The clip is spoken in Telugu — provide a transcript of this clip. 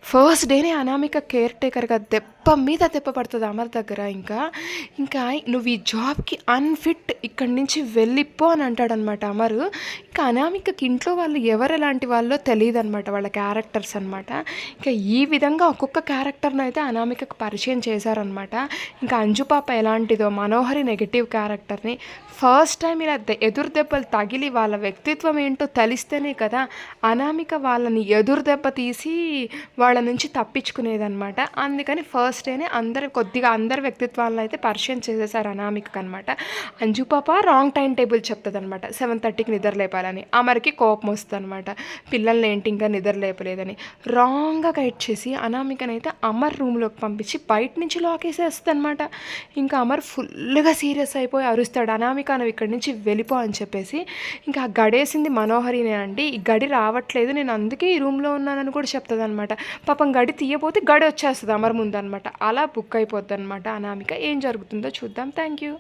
ఫస్ట్ డేనే అనామిక కేర్ టేకర్‌గా దెబ్బ మీద దెబ్బ పడతది అమర్ దగ్గర. ఇంకా "నువ్వు ఈ జాబ్‌కి అన్‌ఫిట్, ఇక్కడి నుంచి వెళ్ళిపో" అని అంటాడనమాట అమరు. ఇంకా అనామికకి ఇంట్లో వాళ్ళు ఎవరెలాంటి వాళ్ళో తెలీదనమాట. వాళ్ళ క్యారెక్టర్స్ అనమాట. ఇంకా ఈ విధంగా ఒక్కొక్క క్యారెక్టర్‌నైతే అనామికకు పరిచయం చేశారనమాట. ఇంకా అంజు పాప ఎలాంటిదో, మనోహరి నెగెటివ్ క్యారెక్టర్‌ని ఫస్ట్ టైం ఇలా ఎదురు దెబ్బలు తగిలి వాళ్ళ వ్యక్తిత్వం ఏంటో తెలిస్తేనే కదా అనామిక వాళ్ళని ఎదురు దెబ్బ తీసి వాళ్ళ నుంచి తప్పించుకునేదనమాట. అందుకని ఫస్ట్ డేనే అందరి వ్యక్తిత్వాలను అయితే పరిచయం చేసేసారు అనామికకు అనమాట. అంజు పాప రాంగ్ టైం టేబుల్ చెప్తుందనమాట. 7:30కి నిద్ర లేపాలని. అమర్కి కోపం వస్తుంది అనమాట, పిల్లల్ని ఏంటి ఇంకా నిద్ర లేపలేదని. రాంగ్గా గైడ్ చేసి అనామికనైతే అమర్ రూమ్లోకి పంపించి బయట నుంచి లాకేసేస్తుంది అనమాట. ఇంకా అమర్ ఫుల్గా సీరియస్ అయిపోయి అరుస్తాడు, అనామిక నువ్వు ఇక్కడి నుంచి వెళ్ళిపో అని చెప్పేసి. ఇంకా ఆ గడేసింది మనోహరినే అండి. ఈ గడి రావట్లేదు, నేను అందుకే ఈ రూమ్లో ఉన్నానని కూడా చెప్తుంది అనమాట. పాపం గడి తీయపోతే గడి వచ్చేస్తుంది అమర్ ముందు అనమాట. అలా బుక్ అయిపోద్ది అనమాట అనామిక. ఏం జరుగుతుందో చూద్దాం. Thank you.